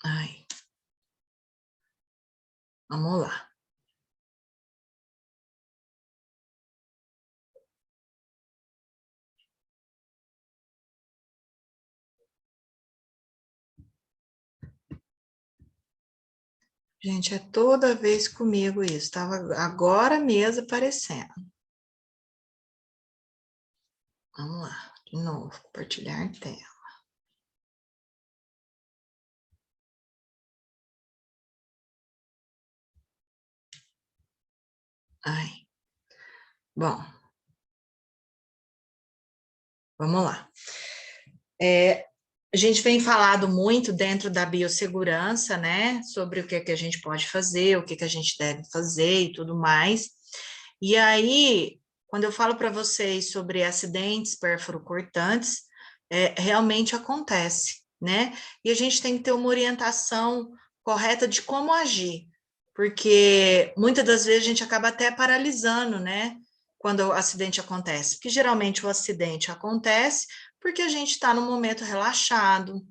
Ai. Vamos lá. Gente, é toda vez comigo isso. Estava agora mesmo aparecendo. Vamos lá, de novo, compartilhar tela. Ai. Bom, vamos lá. A gente vem falado muito dentro da biossegurança, né, sobre o que a gente pode fazer, o que a gente deve fazer e tudo mais. E aí, quando eu falo para vocês sobre acidentes perfuro-cortantes, realmente acontece, né? E a gente tem que ter uma orientação correta de como agir, porque muitas das vezes a gente acaba até paralisando, né? Quando o acidente acontece, porque geralmente o acidente acontece porque a gente está num momento relaxado,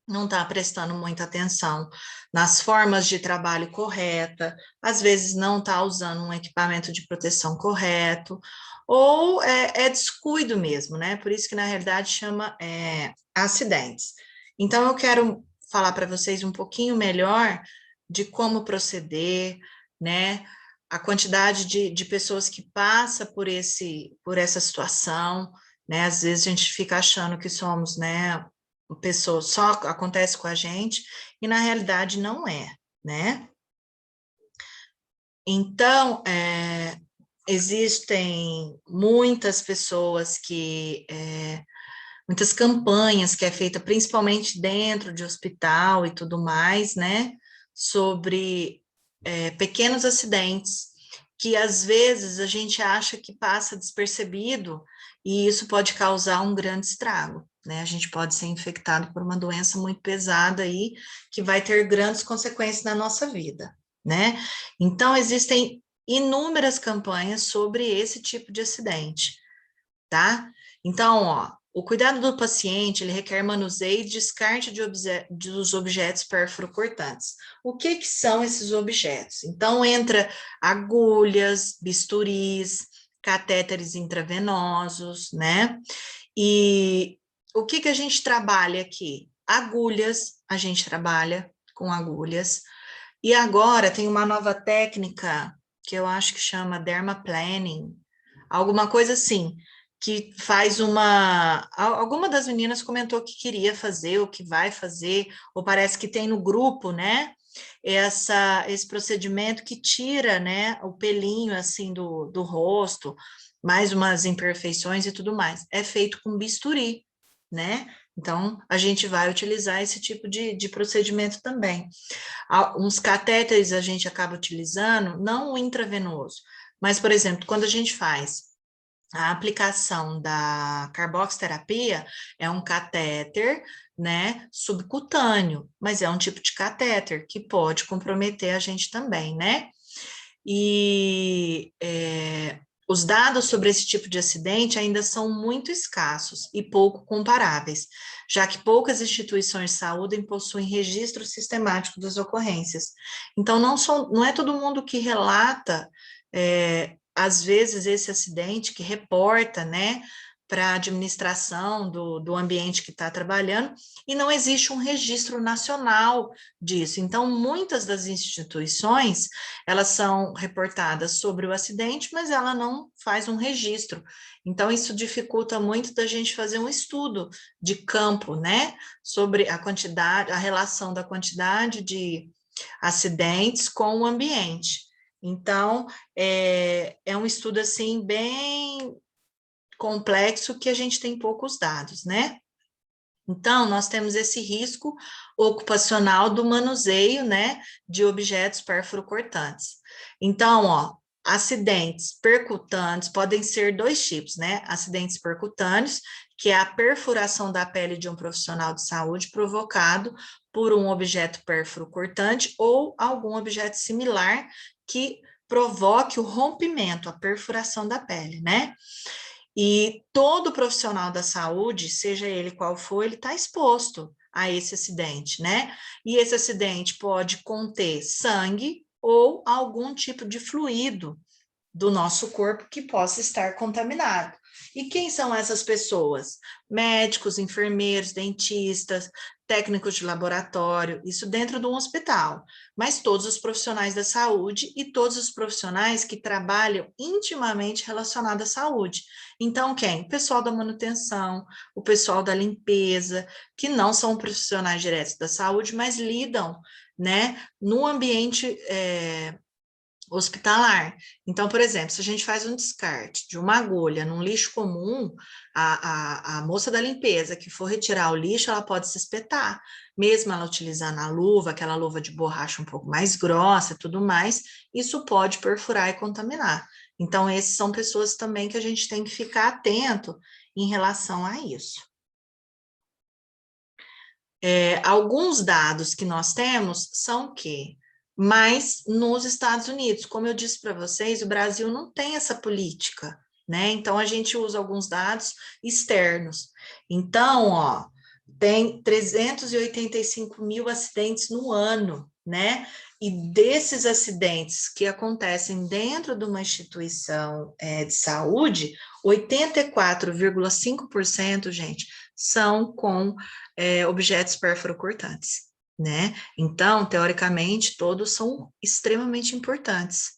não está prestando muita atenção nas formas de trabalho correta, às vezes não está usando um equipamento de proteção correto, ou é descuido mesmo, né? Por isso que na realidade chama acidentes. Então eu quero falar para vocês um pouquinho melhor de como proceder, né? A quantidade de pessoas que passa por essa situação, né? Às vezes a gente fica achando que somos, né, pessoa, só acontece com a gente, e na realidade não é, né? Então, existem muitas pessoas muitas campanhas que é feita principalmente dentro de hospital e tudo mais, né? Sobre pequenos acidentes, que às vezes a gente acha que passa despercebido, e isso pode causar um grande estrago, né? A gente pode ser infectado por uma doença muito pesada aí, que vai ter grandes consequências na nossa vida, né? Então, existem inúmeras campanhas sobre esse tipo de acidente, tá? Então, ó, o cuidado do paciente, ele requer manuseio e descarte dos objetos perfuro-cortantes. O que são esses objetos? Então, entra agulhas, bisturis, catéteres intravenosos, né? E o que a gente trabalha aqui? Agulhas, a gente trabalha com agulhas. E agora tem uma nova técnica que eu acho que chama dermaplaning, alguma coisa assim, que faz alguma das meninas comentou que queria fazer, ou que vai fazer, ou parece que tem no grupo, né? Esse procedimento que tira, né, o pelinho assim do rosto, mais umas imperfeições e tudo mais. É feito com bisturi, né? Então, a gente vai utilizar esse tipo de procedimento também. Uns catéteres a gente acaba utilizando, não o intravenoso, mas, por exemplo, quando a gente faz a aplicação da carboxiterapia, é um catéter, né, subcutâneo, mas é um tipo de catéter que pode comprometer a gente também, né? E os dados sobre esse tipo de acidente ainda são muito escassos e pouco comparáveis, já que poucas instituições de saúde possuem registro sistemático das ocorrências. Então, não é todo mundo que relata, às vezes, esse acidente, que reporta, né, para a administração do ambiente que está trabalhando, e não existe um registro nacional disso. Então, muitas das instituições, elas são reportadas sobre o acidente, mas ela não faz um registro. Então, isso dificulta muito da gente fazer um estudo de campo, né, sobre a quantidade, a relação da quantidade de acidentes com o ambiente. Então, é um estudo, assim, bem complexo, que a gente tem poucos dados, né? Então, nós temos esse risco ocupacional do manuseio, né, de objetos perfuro-cortantes. Então, ó, acidentes percutantes podem ser dois tipos, né? Acidentes percutâneos, que é a perfuração da pele de um profissional de saúde provocado por um objeto perfuro-cortante ou algum objeto similar que provoque o rompimento, a perfuração da pele, né? E todo profissional da saúde, seja ele qual for, ele está exposto a esse acidente, né? E esse acidente pode conter sangue ou algum tipo de fluido do nosso corpo que possa estar contaminado. E quem são essas pessoas? Médicos, enfermeiros, dentistas, técnicos de laboratório, isso dentro de um hospital, mas todos os profissionais da saúde e todos os profissionais que trabalham intimamente relacionados à saúde. Então, quem? O pessoal da manutenção, o pessoal da limpeza, que não são profissionais diretos da saúde, mas lidam, né, no ambiente hospitalar. Então, por exemplo, se a gente faz um descarte de uma agulha num lixo comum, a moça da limpeza que for retirar o lixo, ela pode se espetar, mesmo ela utilizando a luva, aquela luva de borracha um pouco mais grossa e tudo mais, isso pode perfurar e contaminar. Então, esses são pessoas também que a gente tem que ficar atento em relação a isso. Alguns dados que nós temos são que, mas nos Estados Unidos, como eu disse para vocês, o Brasil não tem essa política, né? Então a gente usa alguns dados externos. Então, ó, tem 385 mil acidentes no ano, né? E desses acidentes que acontecem dentro de uma instituição de saúde, 84,5%, gente, são com objetos perfuro-cortantes, né? Então, teoricamente, todos são extremamente importantes.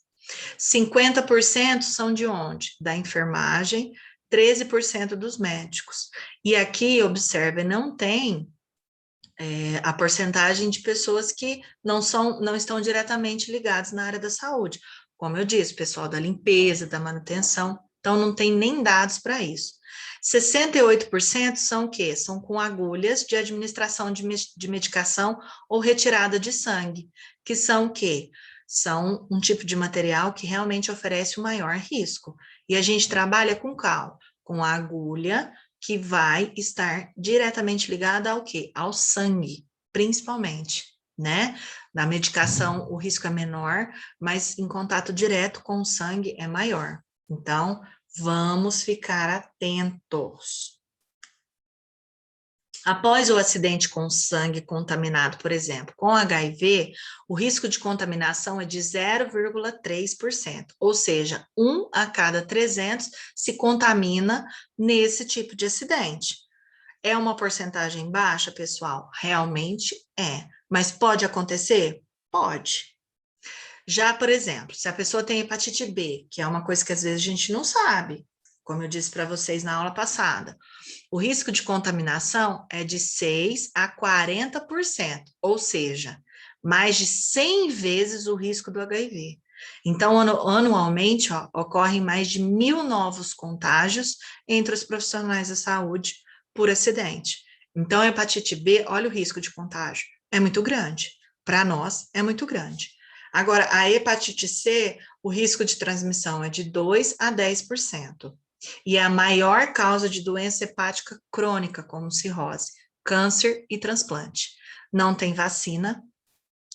50% são de onde? Da enfermagem, 13% dos médicos. E aqui, observe, não tem a porcentagem de pessoas que não estão diretamente ligadas na área da saúde. Como eu disse, o pessoal da limpeza, da manutenção, então não tem nem dados para isso. 68% são o quê? São com agulhas de administração de medicação ou retirada de sangue, que são o quê? São um tipo de material que realmente oferece o maior risco. E a gente trabalha com cal, com a agulha, que vai estar diretamente ligada ao quê? Ao sangue, principalmente, né? Na medicação o risco é menor, mas em contato direto com o sangue é maior. Então, vamos ficar atentos. Após o acidente com sangue contaminado, por exemplo, com HIV, o risco de contaminação é de 0,3%, ou seja, 1 a cada 300 se contamina nesse tipo de acidente. É uma porcentagem baixa, pessoal? Realmente é. Mas pode acontecer? Pode. Já, por exemplo, se a pessoa tem hepatite B, que é uma coisa que às vezes a gente não sabe, como eu disse para vocês na aula passada, o risco de contaminação é de 6 a 40%, ou seja, mais de 100 vezes o risco do HIV. Então, anualmente, ocorrem mais de 1.000 novos contágios entre os profissionais da saúde por acidente. Então, a hepatite B, olha o risco de contágio, é muito grande. Para nós, é muito grande. Agora, a hepatite C, o risco de transmissão é de 2 a 10%. E é a maior causa de doença hepática crônica, como cirrose, câncer e transplante. Não tem vacina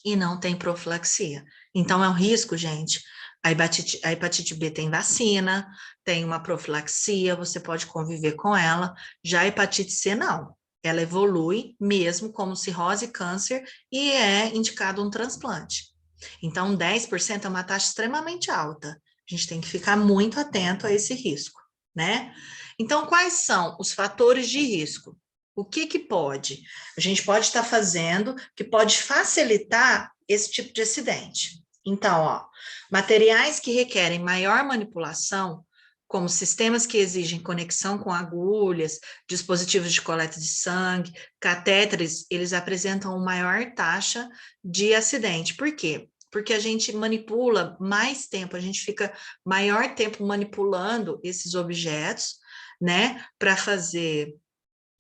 e não tem profilaxia. Então, é um risco, gente. A hepatite B tem vacina, tem uma profilaxia, você pode conviver com ela. Já a hepatite C, não. Ela evolui mesmo como cirrose e câncer e é indicado um transplante. Então, 10% é uma taxa extremamente alta. A gente tem que ficar muito atento a esse risco, né? Então, quais são os fatores de risco? O que pode? A gente pode estar fazendo que pode facilitar esse tipo de acidente. Então, ó, materiais que requerem maior manipulação, como sistemas que exigem conexão com agulhas, dispositivos de coleta de sangue, catéteres, eles apresentam uma maior taxa de acidente. Por quê? Porque a gente manipula mais tempo, a gente fica maior tempo manipulando esses objetos, né, para fazer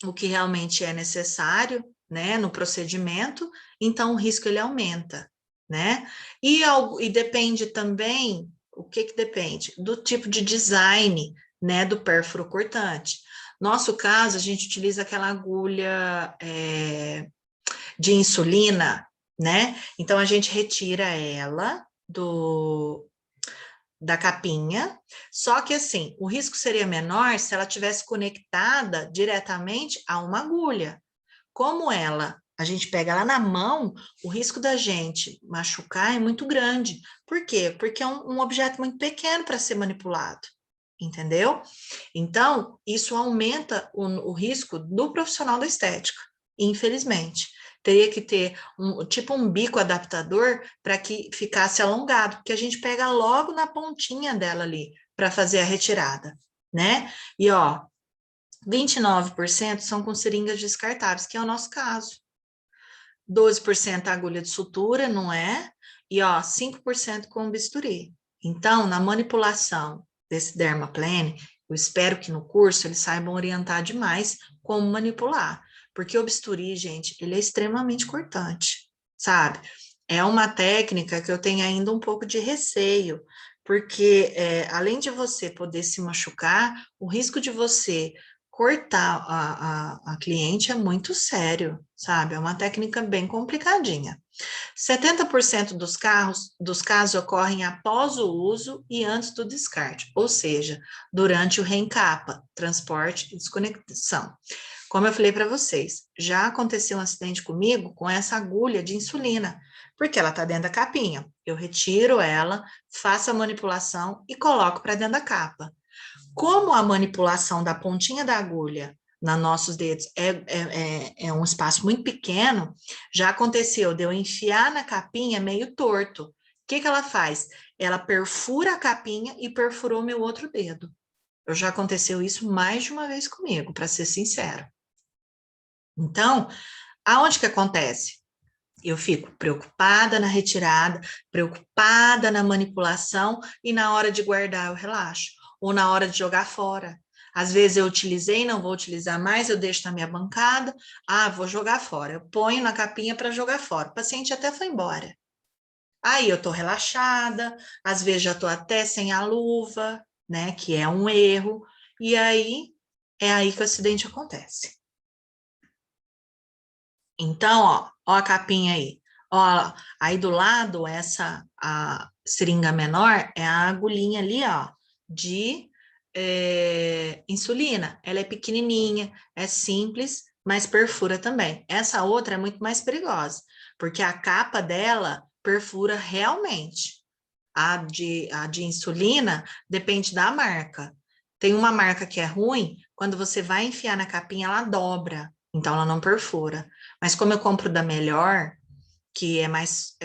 o que realmente é necessário, né, no procedimento, então o risco ele aumenta, né? E depende também, o que depende? Do tipo de design, né, do pérfuro cortante. Nosso caso, a gente utiliza aquela agulha de insulina, né? Então a gente retira ela da capinha, só que assim, o risco seria menor se ela tivesse conectada diretamente a uma agulha, como a gente pega ela na mão, o risco da gente machucar é muito grande. Por quê? Porque é um objeto muito pequeno para ser manipulado, entendeu? Então, isso aumenta o risco do profissional da estética, infelizmente. Teria que ter tipo um bico adaptador para que ficasse alongado, porque a gente pega logo na pontinha dela ali para fazer a retirada, né? E ó, 29% são com seringas descartáveis, que é o nosso caso. 12% agulha de sutura, não é? E ó, 5% com bisturi. Então, na manipulação desse dermaplane, eu espero que no curso eles saibam orientar demais como manipular, porque o bisturi, gente, ele é extremamente cortante, sabe? É uma técnica que eu tenho ainda um pouco de receio, porque além de você poder se machucar, o risco de você cortar a cliente é muito sério, sabe? É uma técnica bem complicadinha. 70% dos casos ocorrem após o uso e antes do descarte, ou seja, durante o reencapa, transporte e desconexão. Como eu falei para vocês, já aconteceu um acidente comigo com essa agulha de insulina, porque ela está dentro da capinha. Eu retiro ela, faço a manipulação e coloco para dentro da capa. Como a manipulação da pontinha da agulha nos nossos dedos é um espaço muito pequeno, já aconteceu de eu enfiar na capinha meio torto. O que ela faz? Ela perfura a capinha e perfurou meu outro dedo. Já aconteceu isso mais de uma vez comigo, para ser sincero. Então, aonde que acontece? Eu fico preocupada na retirada, preocupada na manipulação e na hora de guardar eu relaxo, ou na hora de jogar fora. Às vezes eu utilizei, não vou utilizar mais, eu deixo na minha bancada, vou jogar fora. Eu ponho na capinha para jogar fora. O paciente até foi embora. Aí eu tô relaxada, às vezes já tô até sem a luva, né, que é um erro, e aí é aí que o acidente acontece. Então, ó a capinha aí. Ó, aí do lado, a seringa menor é a agulhinha ali, ó, de insulina. Ela é pequenininha, é simples, mas perfura também. Essa outra é muito mais perigosa, porque a capa dela perfura realmente. A de insulina depende da marca. Tem uma marca que é ruim, quando você vai enfiar na capinha, ela dobra, então ela não perfura. Mas como eu compro da melhor, que é mais,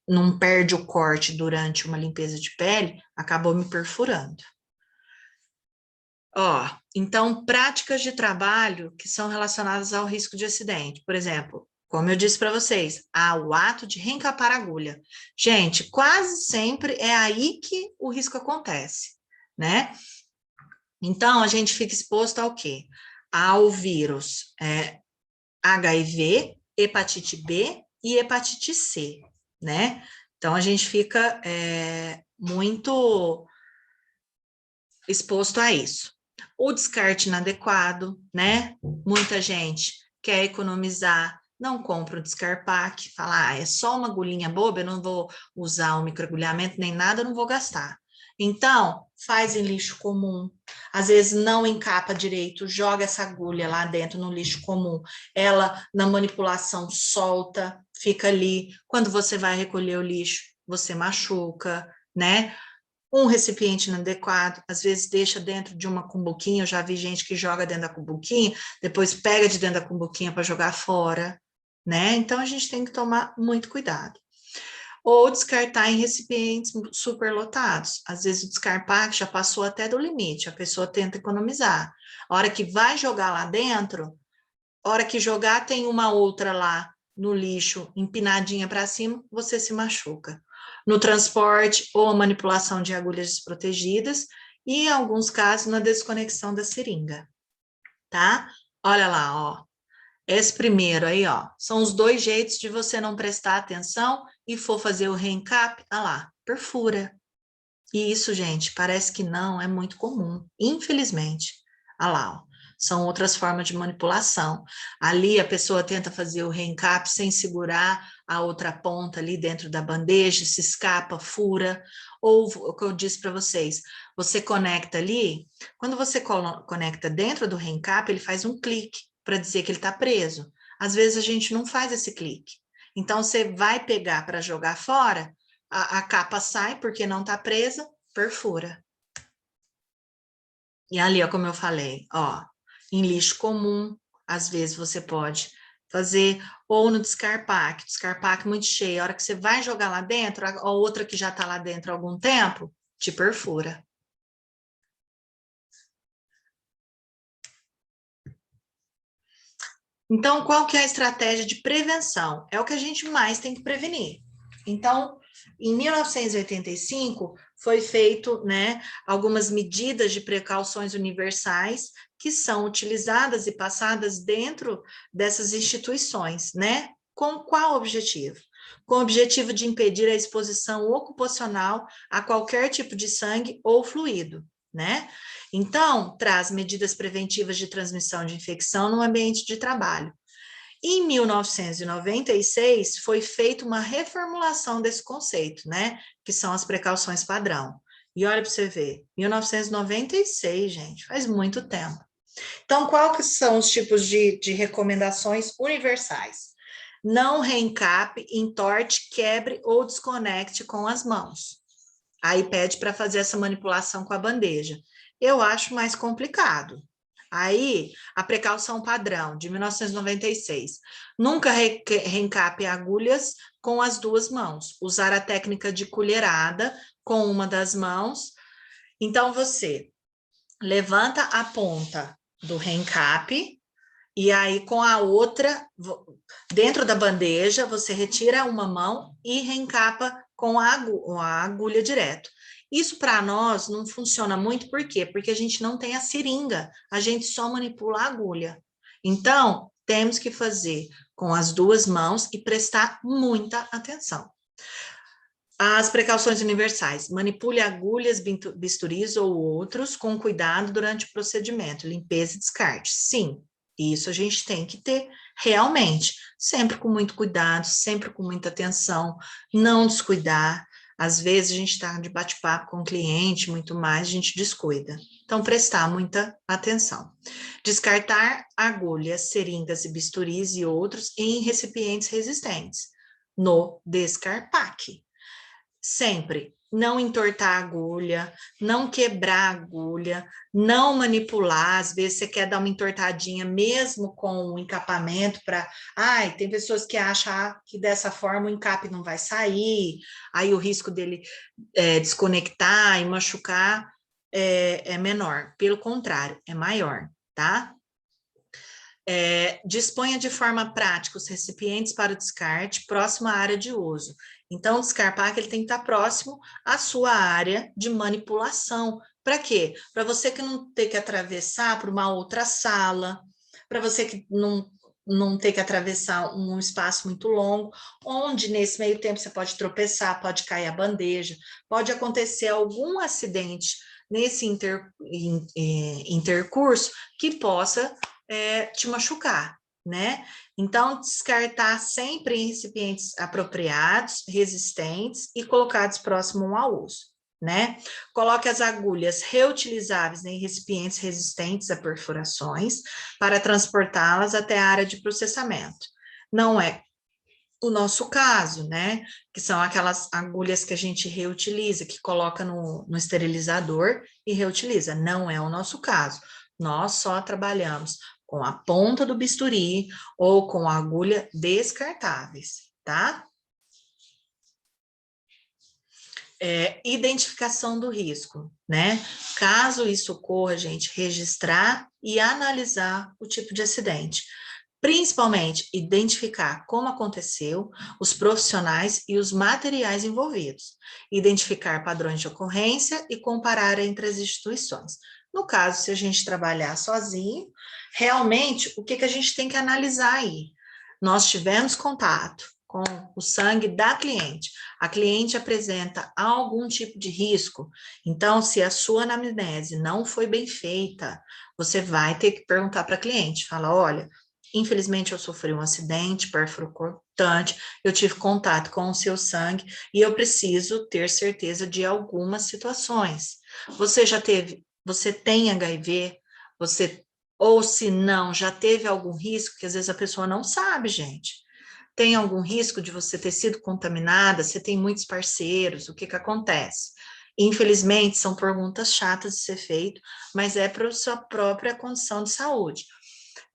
não perde o corte durante uma limpeza de pele, acabou me perfurando. Ó, então, práticas de trabalho que são relacionadas ao risco de acidente. Por exemplo, como eu disse para vocês, o ato de reencapar a agulha. Gente, quase sempre é aí que o risco acontece, né? Então, a gente fica exposto ao quê? Ao vírus HIV, hepatite B e hepatite C, né? Então, a gente fica muito exposto a isso. O descarte inadequado, né? Muita gente quer economizar, não compra o Descarpac, fala, é só uma agulhinha boba, eu não vou usar um microagulhamento nem nada, eu não vou gastar. Então, faz em lixo comum. Às vezes não encapa direito, joga essa agulha lá dentro no lixo comum. Ela, na manipulação, solta, fica ali. Quando você vai recolher o lixo, você machuca, né? Um recipiente inadequado, às vezes deixa dentro de uma cumbuquinha, eu já vi gente que joga dentro da cumbuquinha, depois pega de dentro da cumbuquinha para jogar fora, né? Então, a gente tem que tomar muito cuidado. Ou descartar em recipientes superlotados. Às vezes o descarpac já passou até do limite, a pessoa tenta economizar. A hora que vai jogar lá dentro, a hora que jogar tem uma outra lá no lixo, empinadinha para cima, você se machuca. No transporte ou manipulação de agulhas desprotegidas e, em alguns casos, na desconexão da seringa, tá? Olha lá, ó. Esse primeiro aí, ó, são os dois jeitos de você não prestar atenção e for fazer o reencap, ah lá, perfura. E isso, gente, parece que não, é muito comum, infelizmente. Ah lá, ó, são outras formas de manipulação. Ali a pessoa tenta fazer o reencap sem segurar a outra ponta ali dentro da bandeja, se escapa, fura. Ou o que eu disse para vocês, você conecta ali, quando você conecta dentro do reencap, ele faz um clique para dizer que ele está preso. às vezes a gente não faz esse clique. Então, você vai pegar para jogar fora, a capa sai porque não está presa, perfura. E ali, ó, como eu falei, ó, em lixo comum, às vezes você pode fazer, ou no descarpaque muito cheio, a hora que você vai jogar lá dentro, a outra que já está lá dentro há algum tempo, te perfura. Então, qual que é a estratégia de prevenção? É o que a gente mais tem que prevenir. Então, em 1985, foi feito, né, algumas medidas de precauções universais que são utilizadas e passadas dentro dessas instituições, né? Com qual objetivo? Com o objetivo de impedir a exposição ocupacional a qualquer tipo de sangue ou fluido, né? Então, traz medidas preventivas de transmissão de infecção no ambiente de trabalho. Em 1996, foi feita uma reformulação desse conceito, né? Que são as precauções padrão. E olha para você ver, 1996, gente, faz muito tempo. Então, quais são os tipos de recomendações universais? Não reencape, entorte, quebre ou desconecte com as mãos. Aí pede para fazer essa manipulação com a bandeja. Eu acho mais complicado. Aí, a precaução padrão, de 1996. Nunca reencape agulhas com as duas mãos. Usar a técnica de colherada com uma das mãos. Então, você levanta a ponta do reencape e aí, com a outra, dentro da bandeja, você retira uma mão e reencapa com a agulha direto. Isso para nós não funciona muito, por quê? Porque a gente não tem a seringa, a gente só manipula a agulha. Então, temos que fazer com as duas mãos e prestar muita atenção. As precauções universais. Manipule agulhas, bisturis ou outros com cuidado durante o procedimento. Limpeza e descarte. Sim, isso a gente tem que ter realmente. Sempre com muito cuidado, sempre com muita atenção. Não descuidar. Às vezes a gente está de bate-papo com o cliente, muito mais, a gente descuida. Então, prestar muita atenção. Descartar agulhas, seringas e bisturis e outros em recipientes resistentes. No descarpaque. Sempre não entortar a agulha, não quebrar a agulha, não manipular. Às vezes você quer dar uma entortadinha mesmo com o encapamento para. Ai, tem pessoas que acham que dessa forma o encape não vai sair, aí o risco dele desconectar e machucar é menor. Pelo contrário, é maior, tá? Disponha de forma prática os recipientes para o descarte próximo à área de uso. Então, o descarpaque ele tem que estar próximo à sua área de manipulação. Para quê? Para você que não ter que atravessar para uma outra sala, para você que não ter que atravessar um espaço muito longo, onde nesse meio tempo você pode tropeçar, pode cair a bandeja, pode acontecer algum acidente nesse intercurso que possa te machucar, né? Então, descartar sempre em recipientes apropriados, resistentes e colocados próximo ao uso, né? Coloque as agulhas reutilizáveis em recipientes resistentes a perfurações para transportá-las até a área de processamento. Não é o nosso caso, né? Que são aquelas agulhas que a gente reutiliza, que coloca no esterilizador e reutiliza. Não é o nosso caso. Nós só trabalhamos com a ponta do bisturi ou com a agulha descartáveis, tá? Identificação do risco, né? Caso isso ocorra, gente, registrar e analisar o tipo de acidente. Principalmente, identificar como aconteceu, os profissionais e os materiais envolvidos. Identificar padrões de ocorrência e comparar entre as instituições. No caso, se a gente trabalhar sozinho, realmente, o que a gente tem que analisar aí? Nós tivemos contato com o sangue da cliente. A cliente apresenta algum tipo de risco. Então, se a sua anamnese não foi bem feita, você vai ter que perguntar para a cliente. Fala, olha, infelizmente eu sofri um acidente perfurocutante, eu tive contato com o seu sangue e eu preciso ter certeza de algumas situações. Você tem HIV? Você Ou se não, já teve algum risco, que às vezes a pessoa não sabe, gente. Tem algum risco de você ter sido contaminada? Você tem muitos parceiros, o que que acontece? Infelizmente, são perguntas chatas de ser feito, mas é para a sua própria condição de saúde.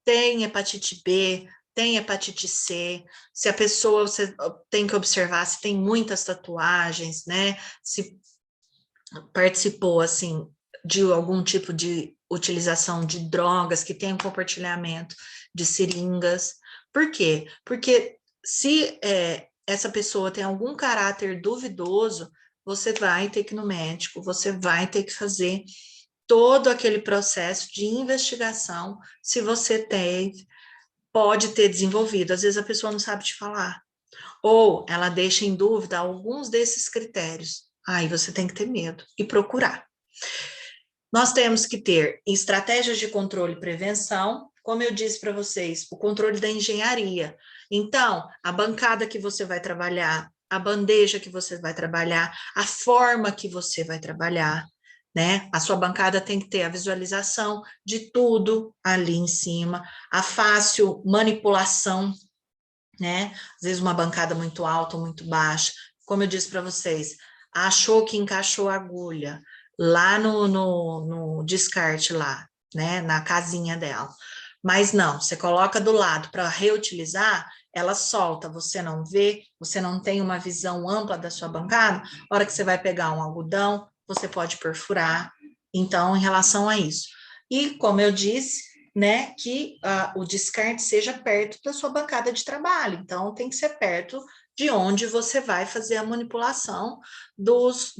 Tem hepatite B, tem hepatite C, se a pessoa, você tem que observar se tem muitas tatuagens, né? Se participou, assim, de algum tipo de utilização de drogas, que tem um compartilhamento de seringas. Por quê? Porque se essa pessoa tem algum caráter duvidoso, você vai ter que ir no médico, você vai ter que fazer todo aquele processo de investigação se você pode ter desenvolvido. Às vezes a pessoa não sabe te falar, ou ela deixa em dúvida alguns desses critérios. Aí você tem que ter medo e procurar. Nós temos que ter estratégias de controle e prevenção, como eu disse para vocês, o controle da engenharia. Então, a bancada que você vai trabalhar, a bandeja que você vai trabalhar, a forma que você vai trabalhar, né? A sua bancada tem que ter a visualização de tudo ali em cima, a fácil manipulação, né? Às vezes uma bancada muito alta ou muito baixa. Como eu disse para vocês, achou que encaixou a agulha lá no descarte lá, né? Na casinha dela. Mas não, você coloca do lado para reutilizar, ela solta, você não vê, você não tem uma visão ampla da sua bancada, a hora que você vai pegar um algodão, você pode perfurar. Então, em relação a isso. E, como eu disse, né, que o descarte seja perto da sua bancada de trabalho. Então, tem que ser perto de onde você vai fazer a manipulação dos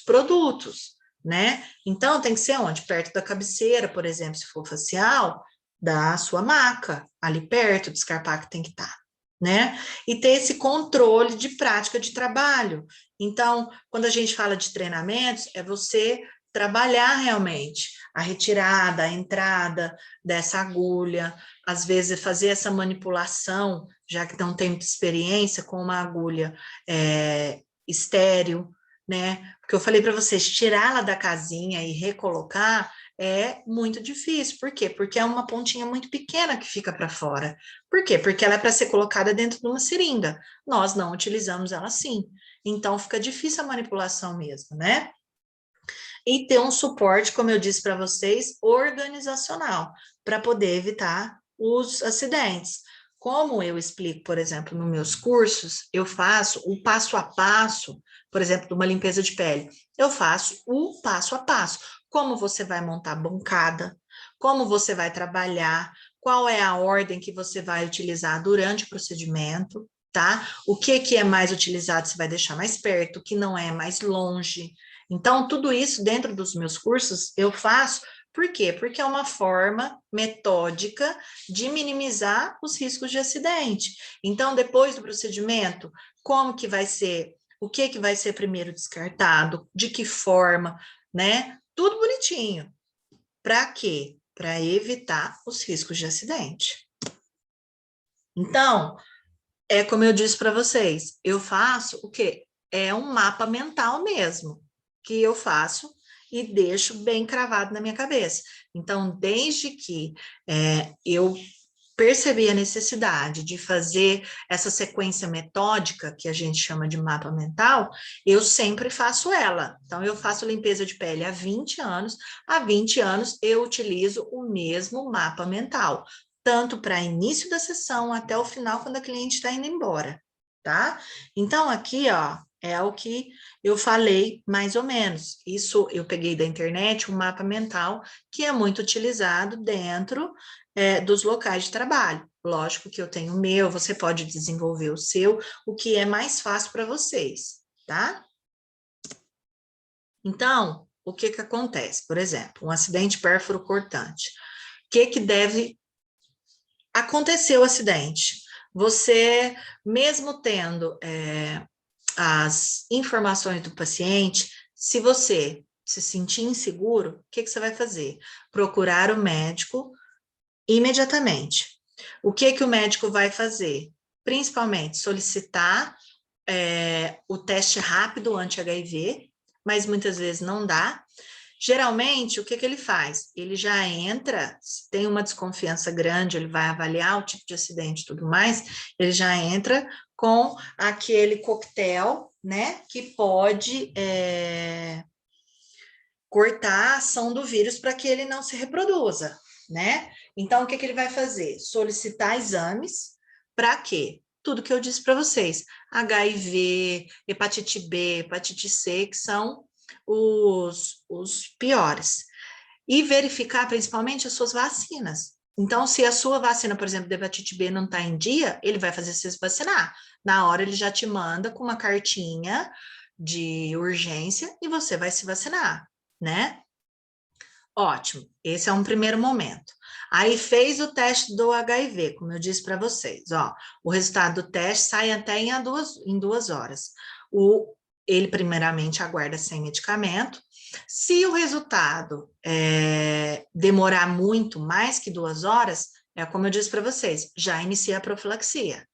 produtos, né? Então, tem que ser onde? Perto da cabeceira, por exemplo, se for facial, da sua maca, ali perto, descarpar que tem que estar, né? E ter esse controle de prática de trabalho. Então, quando a gente fala de treinamentos, é você trabalhar realmente a retirada, a entrada dessa agulha, às vezes fazer essa manipulação, já que não tem muita experiência, com uma agulha estéril, né? Porque eu falei para vocês, tirá-la da casinha e recolocar é muito difícil. Por quê? Porque é uma pontinha muito pequena que fica para fora. Por quê? Porque ela é para ser colocada dentro de uma seringa. Nós não utilizamos ela assim. Então fica difícil a manipulação mesmo, né? E ter um suporte, como eu disse para vocês, organizacional, para poder evitar os acidentes. Como eu explico, por exemplo, nos meus cursos, eu faço o passo a passo, por exemplo, de uma limpeza de pele. Eu faço o passo a passo. Como você vai montar a bancada, como você vai trabalhar, qual é a ordem que você vai utilizar durante o procedimento, tá? O que é mais utilizado você vai deixar mais perto, o que não é mais longe. Então, tudo isso dentro dos meus cursos eu faço, por quê? Porque é uma forma metódica de minimizar os riscos de acidente. Então, depois do procedimento, como que vai ser, o que vai ser primeiro descartado, de que forma, né? Tudo bonitinho. Para quê? Para evitar os riscos de acidente. Então, é como eu disse para vocês, eu faço o quê? É um mapa mental mesmo, que eu faço e deixo bem cravado na minha cabeça. Então, desde que eu percebi a necessidade de fazer essa sequência metódica, que a gente chama de mapa mental, eu sempre faço ela. Então, eu faço limpeza de pele há 20 anos eu utilizo o mesmo mapa mental, tanto para início da sessão até o final, quando a cliente está indo embora, tá? Então, aqui, ó, é o que eu falei mais ou menos. Isso eu peguei da internet, um mapa mental que é muito utilizado dentro dos locais de trabalho. Lógico que eu tenho o meu, você pode desenvolver o seu, o que é mais fácil para vocês, tá? Então, o que que acontece? Por exemplo, um acidente pérfuro cortante. O que que deve acontecer o acidente? Você, mesmo tendo as informações do paciente, se você se sentir inseguro, o que que você vai fazer? Procurar o médico imediatamente. O que que o médico vai fazer? Principalmente solicitar o teste rápido anti-HIV, mas muitas vezes não dá. Geralmente, o que ele faz? Ele já entra, se tem uma desconfiança grande, ele vai avaliar o tipo de acidente e tudo mais, ele já entra com aquele coquetel, né, que pode cortar a ação do vírus para que ele não se reproduza, né? Então, o que ele vai fazer? Solicitar exames para quê? Tudo que eu disse para vocês, HIV, hepatite B, hepatite C, que são os piores. E verificar principalmente as suas vacinas. Então, se a sua vacina, por exemplo, de hepatite B não está em dia, ele vai fazer você se vacinar. Na hora, ele já te manda com uma cartinha de urgência e você vai se vacinar, né? Ótimo, esse é um primeiro momento. Aí fez o teste do HIV, como eu disse para vocês, ó, o resultado do teste sai até em 2 horas. Ele primeiramente aguarda sem medicamento. Se o resultado demorar muito, mais que 2 horas, é como eu disse para vocês, já inicia a profilaxia.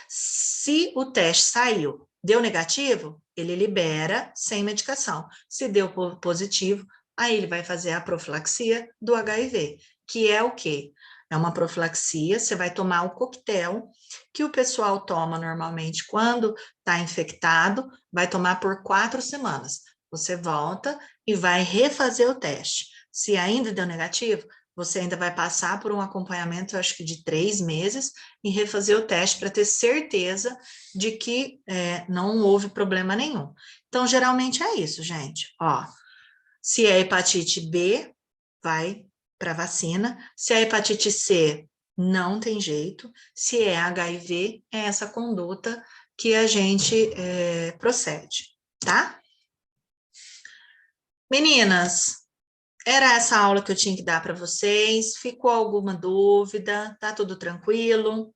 Se o teste saiu, deu negativo, ele libera sem medicação. Se deu positivo, aí ele vai fazer a profilaxia do HIV, que é o quê? É uma profilaxia, você vai tomar o coquetel que o pessoal toma normalmente quando está infectado, vai tomar por 4 semanas. Você volta e vai refazer o teste. Se ainda deu negativo, você ainda vai passar por um acompanhamento, acho que de 3 meses, e refazer o teste para ter certeza de que não houve problema nenhum. Então, geralmente é isso, gente. Ó, se é hepatite B, vai para vacina. Se é hepatite C, não tem jeito. Se é HIV, é essa conduta que a gente procede, tá? Meninas, era essa aula que eu tinha que dar para vocês. Ficou alguma dúvida? Tá tudo tranquilo?